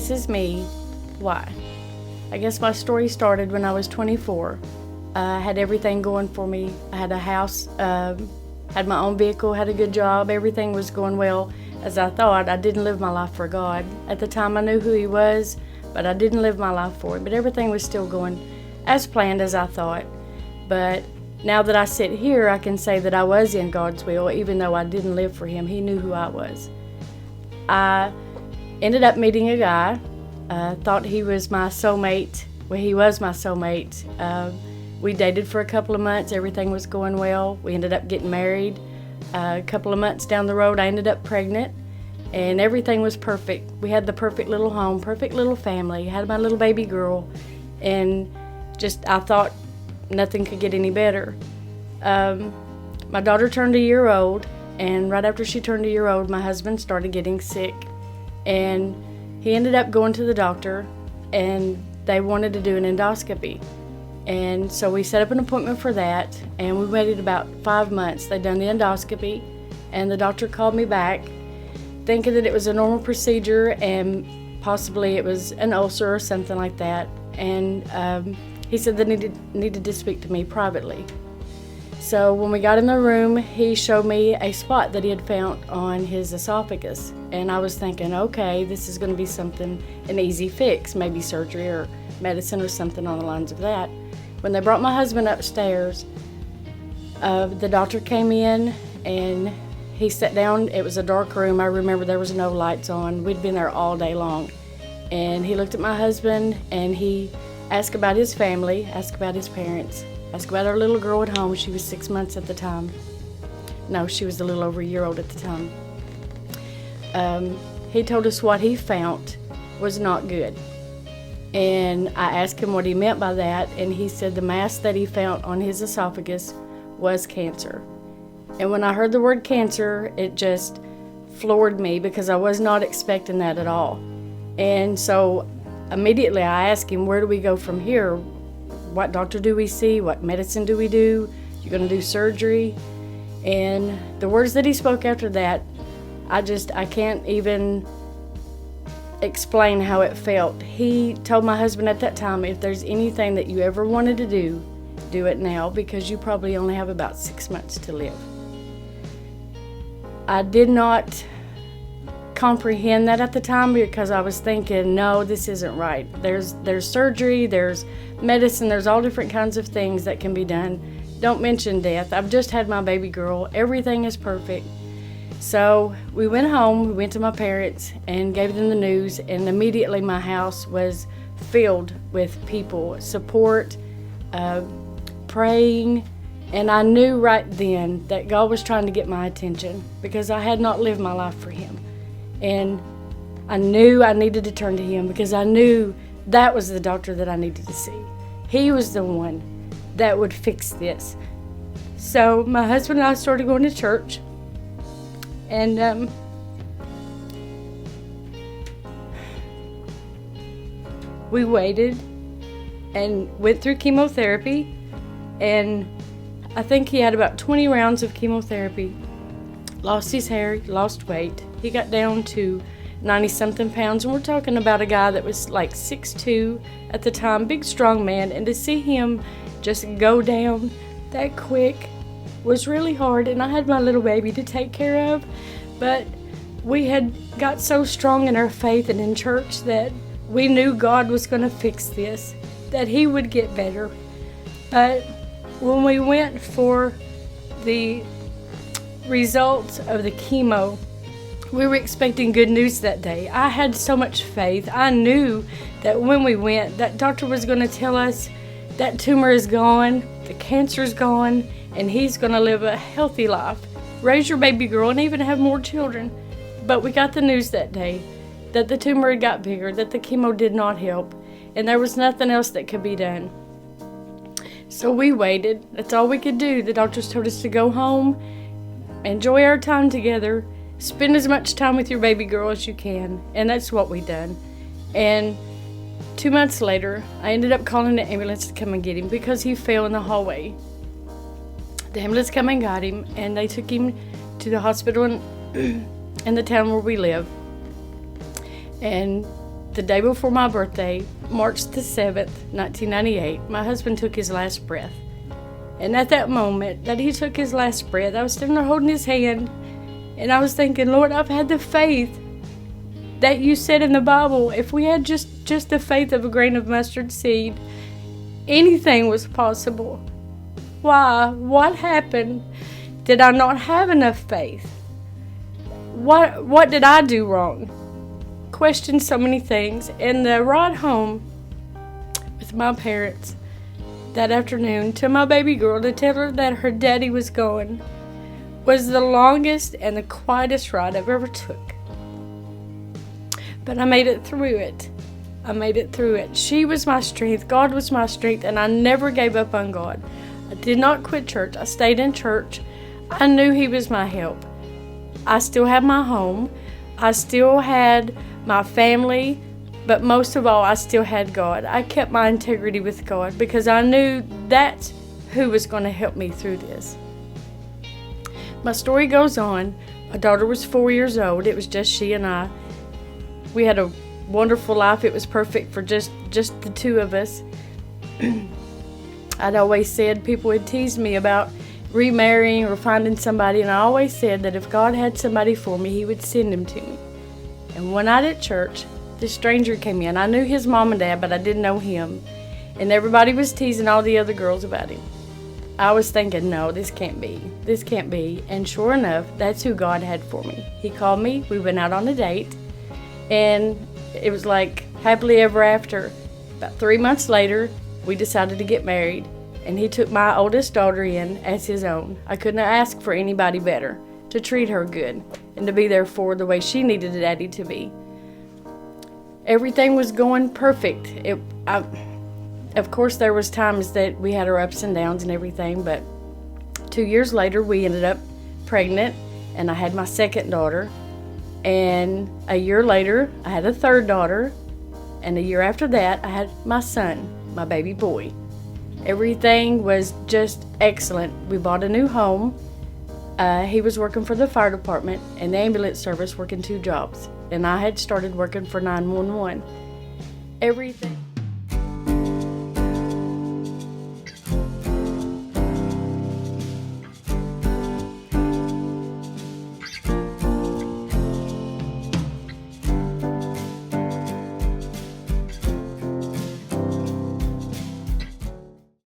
this is me, why? I guess my story started when I was 24. I had everything going for me. I had a house, had my own vehicle, had a good job. Everything was going well as I thought. I didn't live my life for God. At the time I knew who He was, but I didn't live my life for Him. But everything was still going as planned as I thought. But now that I sit here, I can say that I was in God's will, even though I didn't live for Him. He knew who I was. I ended up meeting a guy. Thought he was my soulmate. Well, he was my soulmate. We dated for a couple of months. Everything was going well. We ended up getting married. A couple of months down the road, I ended up pregnant, and everything was perfect. We had the perfect little home, perfect little family. Had my little baby girl, and I thought nothing could get any better. My daughter turned a year old, and right after she turned a year old, my husband started getting sick, and he ended up going to the doctor, and they wanted to do an endoscopy. And so we set up an appointment for that, and we waited about 5 months. They'd done the endoscopy, and the doctor called me back thinking that it was a normal procedure and possibly it was an ulcer or something like that. And he said they needed to speak to me privately. So when we got in the room, he showed me a spot that he had found on his esophagus. And I was thinking, okay, this is going to be an easy fix, maybe surgery or medicine or something on the lines of that. When they brought my husband upstairs, the doctor came in and he sat down. It was a dark room. I remember there was no lights on. We'd been there all day long. And he looked at my husband and he asked about his family, asked about his parents, asked about our little girl at home. She was 6 months at the time. No, she was a little over a year old at the time. He told us what he found was not good. And I asked him what he meant by that, and he said the mass that he found on his esophagus was cancer. And when I heard the word cancer, it just floored me because I was not expecting that at all. And so immediately I asked him, where do we go from here? What doctor do we see? What medicine do we do? You're going to do surgery? And the words that he spoke after that, I can't even explain how it felt. He told my husband at that time, if there's anything that you ever wanted to do it now, because you probably only have about 6 months to live. I did not comprehend that at the time because I was thinking, no, this isn't right. There's surgery, there's medicine, there's all different kinds of things that can be done. Don't mention death. I've just had my baby girl. Everything is perfect. So we went home, we went to my parents and gave them the news, and immediately my house was filled with people, support, praying, and I knew right then that God was trying to get my attention because I had not lived my life for Him. And I knew I needed to turn to Him because I knew that was the doctor that I needed to see. He was the one that would fix this. So my husband and I started going to church. And we waited and went through chemotherapy, and I think he had about 20 rounds of chemotherapy. Lost his hair, lost weight. He got down to 90-something pounds, and we're talking about a guy that was like 6'2" at the time, big strong man, and to see him just go down that quick was really hard, and I had my little baby to take care of, but we had got so strong in our faith and in church that we knew God was going to fix this, that He would get better. But when we went for the results of the chemo, we were expecting good news that day. I had so much faith. I knew that when we went, that doctor was going to tell us that tumor is gone, the cancer is gone, and he's going to live a healthy life, raise your baby girl, and even have more children. But we got the news that day that the tumor had got bigger, that the chemo did not help, and there was nothing else that could be done. So we waited. That's all we could do. The doctors told us to go home, enjoy our time together, spend as much time with your baby girl as you can, and that's what we done. And 2 months later, I ended up calling the ambulance to come and get him because he fell in the hallway. The ambulance came and got him, and they took him to the hospital in the town where we live. And the day before my birthday, March the 7th, 1998, my husband took his last breath. And at that moment that he took his last breath, I was standing there holding his hand, and I was thinking, Lord, I've had the faith that you said in the Bible, if we had just the faith of a grain of mustard seed, anything was possible. Why? What happened? Did I not have enough faith? What did I do wrong? Questioned so many things. And the ride home with my parents that afternoon to my baby girl to tell her that her daddy was gone was the longest and the quietest ride I've ever took. But I made it through it. I made it through it. She was my strength. God was my strength, and I never gave up on God. I did not quit church. I stayed in church. I knew He was my help. I still had my home. I still had my family, but most of all, I still had God. I kept my integrity with God because I knew that's who was going to help me through this. My story goes on. My daughter was 4 years old. It was just she and I. We had a wonderful life. It was perfect for just the two of us. I'd always said, people would tease me about remarrying or finding somebody, and I always said that if God had somebody for me, He would send him to me. And one night at church, this stranger came in. I knew his mom and dad, but I didn't know him. And everybody was teasing all the other girls about him. I was thinking, no, this can't be. This can't be. And sure enough, that's who God had for me. He called me. We went out on a date. And it was like happily ever after. About 3 months later, we decided to get married. And he took my oldest daughter in as his own. I couldn't ask for anybody better to treat her good and to be there for her the way she needed a daddy to be. Everything was going perfect. Of course, there was times that we had our ups and downs and everything, but 2 years later, we ended up pregnant, and I had my second daughter. And a year later, I had a third daughter. And a year after that, I had my son, my baby boy. Everything was just excellent. We bought a new home. He was working for the fire department and the ambulance service, working 2 jobs. And I had started working for 911. Everything.